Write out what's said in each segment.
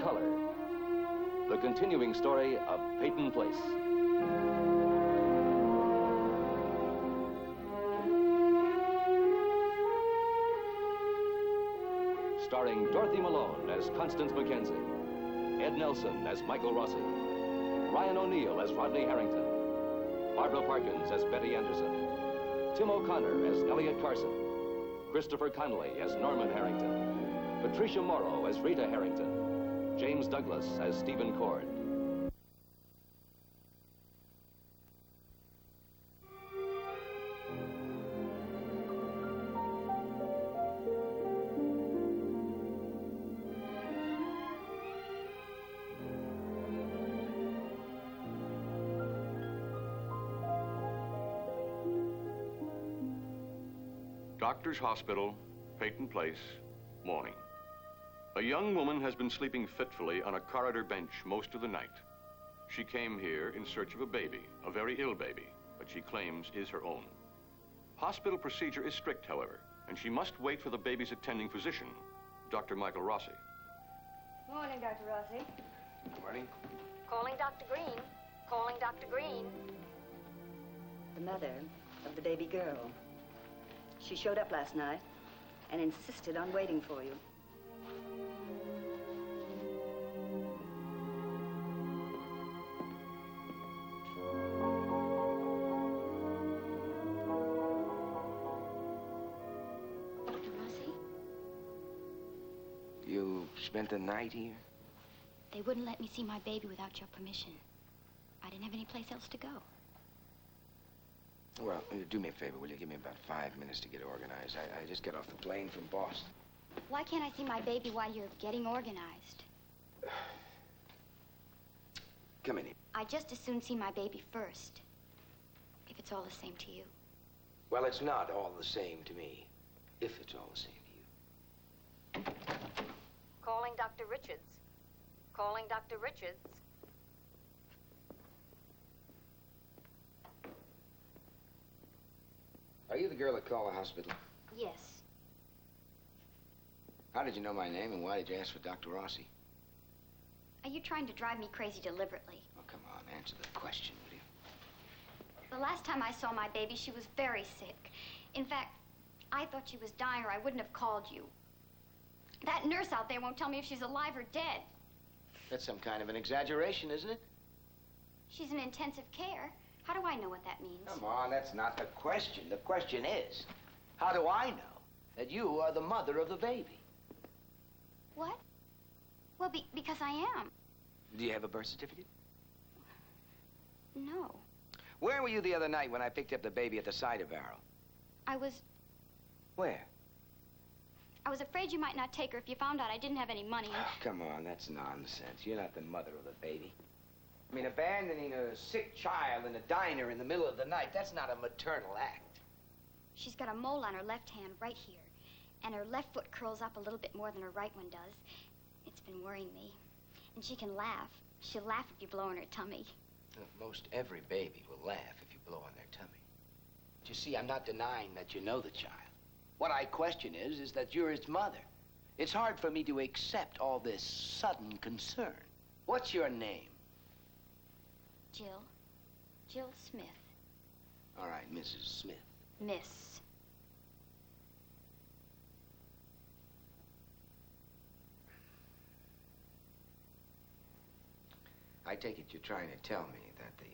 color. The continuing story of Peyton Place. Starring Dorothy Malone as Constance Mackenzie, Ed Nelson as Michael Rossi, Ryan O'Neal as Rodney Harrington, Barbara Parkins as Betty Anderson, Tim O'Connor as Elliot Carson, Christopher Connolly as Norman Harrington, Patricia Morrow as Rita Harrington, James Douglas as Stephen Cord. Doctor's Hospital, Peyton Place, morning. A young woman has been sleeping fitfully on a corridor bench most of the night. She came here in search of a baby, a very ill baby, that she claims is her own. Hospital procedure is strict, however, and she must wait for the baby's attending physician, Dr. Michael Rossi. Morning, Dr. Rossi. Good morning. Calling Dr. Green. Calling Dr. Green. The mother of the baby girl. She showed up last night and insisted on waiting for you. Dr. Rossi? You spent the night here? They wouldn't let me see my baby without your permission. I didn't have any place else to go. Well, do me a favor, will you? Give me about 5 minutes to get organized. I just got off the plane from Boston. Why can't I see my baby while you're getting organized? Come in here. I'd just as soon see my baby first, if it's all the same to you. Well, it's not all the same to me, if it's all the same to you. Calling Dr. Richards. Calling Dr. Richards. Are you the girl that called the hospital? Yes. How did you know my name, and why did you ask for Dr. Rossi? Are you trying to drive me crazy deliberately? Oh, come on, answer the question, will you? The last time I saw my baby, she was very sick. In fact, I thought she was dying or I wouldn't have called you. That nurse out there won't tell me if she's alive or dead. That's some kind of an exaggeration, isn't it? She's in intensive care. How do I know what that means? Come on, that's not the question. The question is, how do I know that you are the mother of the baby? What? Well, because I am. Do you have a birth certificate? No. Where were you the other night when I picked up the baby at the cider barrel? I was Where? afraid you might not take her if you found out I didn't have any money. Oh, come on, that's nonsense. You're not the mother of the baby. I mean, abandoning a sick child in a diner in the middle of the night, that's not a maternal act. She's got a mole on her left hand right here, and her left foot curls up a little bit more than her right one does. It's been worrying me. And she can laugh. She'll laugh if you blow on her tummy. Most every baby will laugh if you blow on their tummy. But you see, I'm not denying that you know the child. What I question is that you're its mother. It's hard for me to accept all this sudden concern. What's your name? Jill. Jill Smith. All right, Mrs. Smith. Miss. I take it you're trying to tell me that the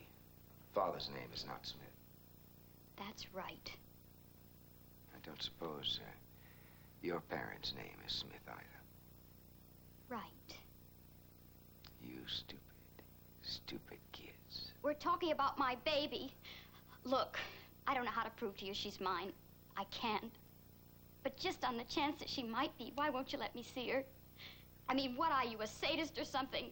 father's name is not Smith. That's right. I don't suppose your parents' name is Smith either. Right. You stupid, stupid kids. We're talking about my baby. Look, I don't know how to prove to you she's mine. I can't. But just on the chance that she might be, why won't you let me see her? I mean, what are you, a sadist or something?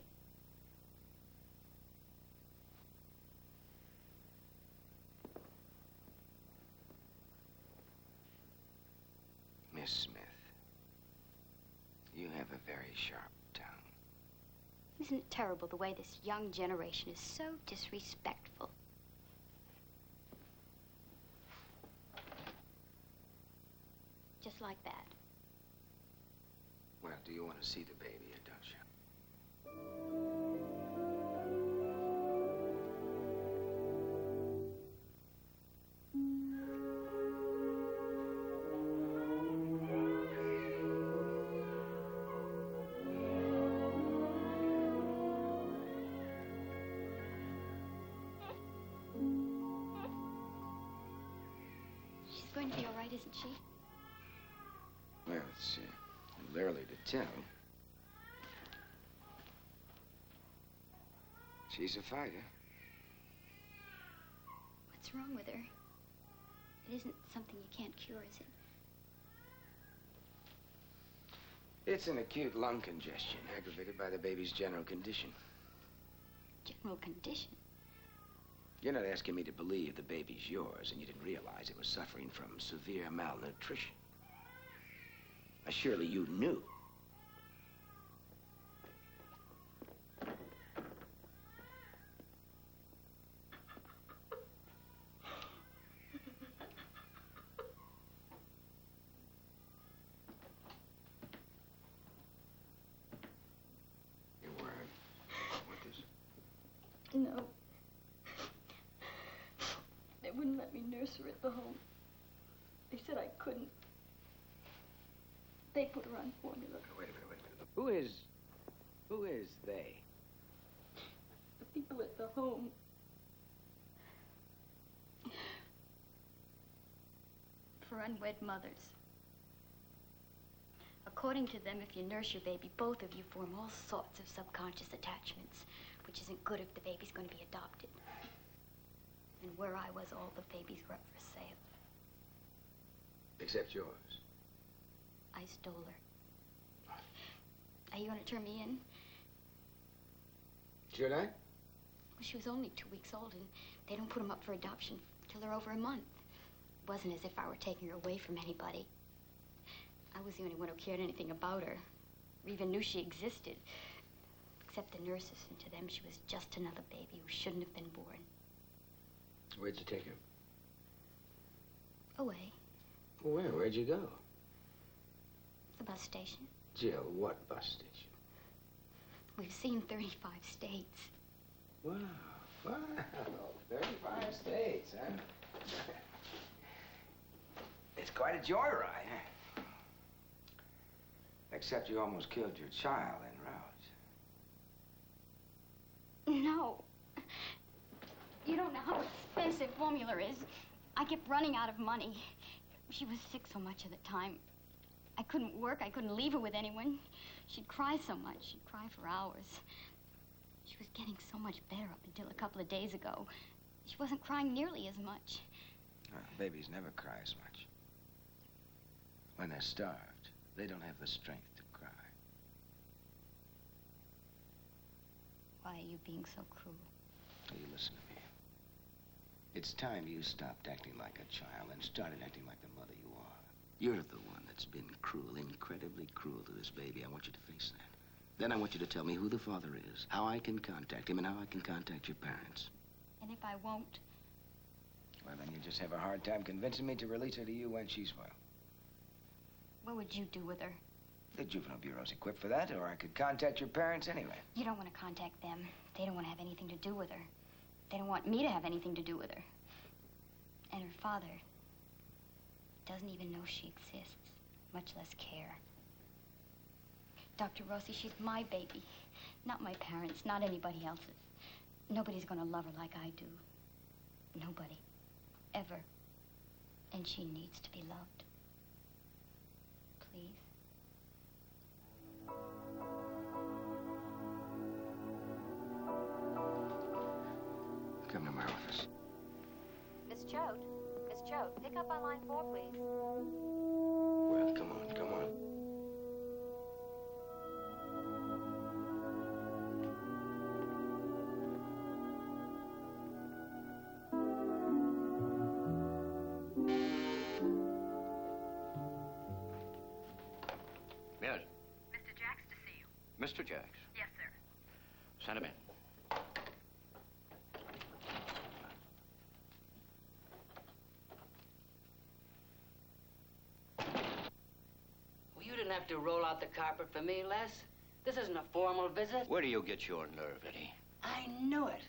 Miss Smith, you have a very sharp tongue. Isn't it terrible the way this young generation is so disrespectful? Just like that. Well, do you want to see the baby or don't you? going to be all right, isn't she? Well, it's a little early to tell. She's a fighter. What's wrong with her? It isn't something you can't cure, is it? It's an acute lung congestion aggravated by the baby's general condition. General condition? You're not asking me to believe the baby's yours and you didn't realize it was suffering from severe malnutrition. Surely you knew. You worried? What is it? No. They wouldn't let me nurse her at the home. They said I couldn't. They put her on formula. Wait a minute. Who is they? The people at the home. For unwed mothers. According to them, if you nurse your baby, both of you form all sorts of subconscious attachments, which isn't good if the baby's going to be adopted. And where I was, all the babies were up for sale. Except yours. I stole her. Are you going to turn me in? Should I? Well, she was only 2 weeks old, and they don't put them up for adoption till they're over a month. It wasn't as if I were taking her away from anybody. I was the only one who cared anything about her, or even knew she existed. Except the nurses, and to them she was just another baby who shouldn't have been born. Where'd you take her? Away. Where? Where'd you go? The bus station. Jill, what bus station? We've seen 35 states. Wow. 35 states, huh? It's quite a joyride, huh? Except you almost killed your child en route. No. You don't know how expensive formula is. I kept running out of money. She was sick so much of the time. I couldn't work. I couldn't leave her with anyone. She'd cry so much. She'd cry for hours. She was getting so much better up until a couple of days ago. She wasn't crying nearly as much. Babies never cry as much. When they're starved, they don't have the strength to cry. Why are you being so cruel? Now, you listen to me. It's time you stopped acting like a child and started acting like the mother you are. You're the one that's been cruel, incredibly cruel to this baby. I want you to face that. Then I want you to tell me who the father is, how I can contact him, and how I can contact your parents. And if I won't? Well, then you just have a hard time convincing me to release her to you when she's well. What would you do with her? The Juvenile Bureau's equipped for that, or I could contact your parents anyway. You don't want to contact them. They don't want to have anything to do with her. They don't want me to have anything to do with her. And her father doesn't even know she exists, much less care. Dr. Rossi, she's my baby. Not my parents', not anybody else's. Nobody's going to love her like I do. Nobody. Ever. And she needs to be loved. Please. Come to my office. Miss Choate. Miss Choate, pick up on line 4, please. Well, come on, come on. Yes. Mr. Jacks to see you. Mr. Jacks. Yes, sir. Send him in. Well, you didn't have to roll out the carpet for me, Les. This isn't a formal visit. Where do you get your nerve, Eddie? I knew it.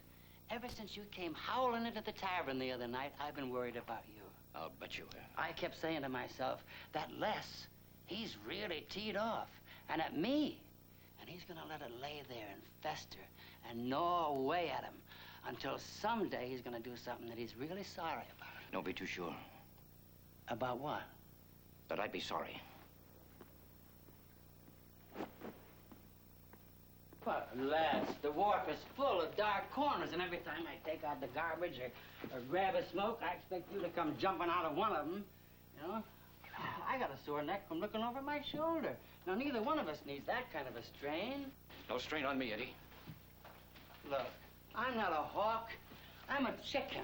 Ever since you came howling into the tavern the other night, I've been worried about you. I'll bet you have. I kept saying to myself, that Les, he's really teed off. And at me. And he's gonna let it lay there and fester and gnaw away at him until someday he's gonna do something that he's really sorry about. Don't be too sure. About what? That I'd be sorry. Well, lads, the wharf is full of dark corners, and every time I take out the garbage or grab a smoke, I expect you to come jumping out of one of them, you know? I got a sore neck from looking over my shoulder. Now, neither one of us needs that kind of a strain. No strain on me, Eddie. Look, I'm not a hawk. I'm a chicken.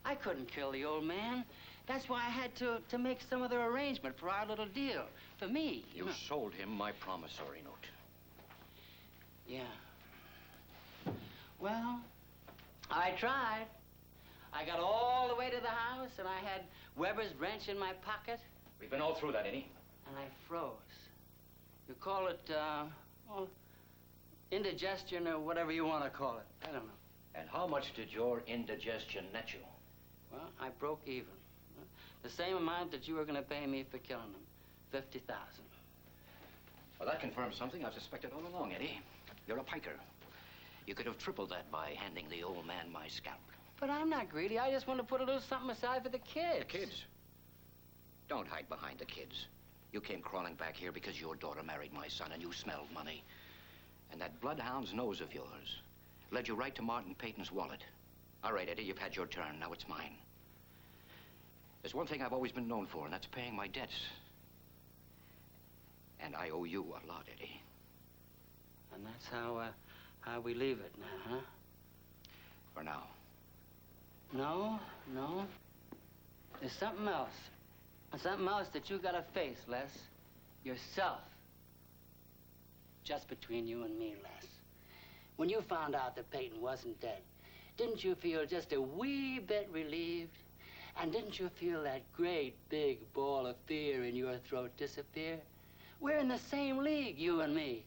I couldn't kill the old man. That's why I had to make some other arrangement for our little deal. For me. You know. sold him my promissory note. Yeah. Well, I tried. I got all the way to the house, and I had Weber's wrench in my pocket. We've been all through that, Eddie. And I froze. You call it, well, indigestion or whatever you want to call it. I don't know. And how much did your indigestion net you? Well, I broke even. The same amount that you were going to pay me for killing him. $50,000. Well, that confirms something I've suspected all along, Eddie. You're a piker. You could have tripled that by handing the old man my scalp. But I'm not greedy. I just want to put a little something aside for the kids. The kids? Don't hide behind the kids. You came crawling back here because your daughter married my son and you smelled money. And that bloodhound's nose of yours led you right to Martin Peyton's wallet. All right, Eddie, you've had your turn. Now it's mine. There's one thing I've always been known for, and that's paying my debts. And I owe you a lot, Eddie. And that's how we leave it now, huh? For now. No. There's something else. Something else that you gotta face, Les. Yourself. Just between you and me, Les. When you found out that Peyton wasn't dead, didn't you feel just a wee bit relieved? And didn't you feel that great big ball of fear in your throat disappear? We're in the same league, you and me.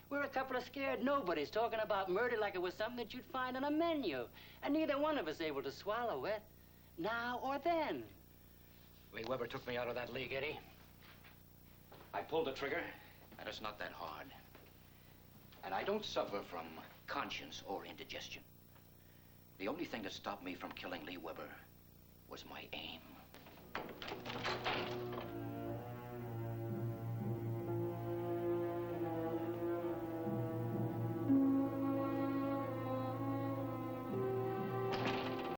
We're a couple of scared nobodies talking about murder like it was something that you'd find on a menu. And neither one of us able to swallow it, now or then. Lee Weber took me out of that league, Eddie. I pulled the trigger, and it's not that hard. And I don't suffer from conscience or indigestion. The only thing that stopped me from killing Lee Weber was my aim.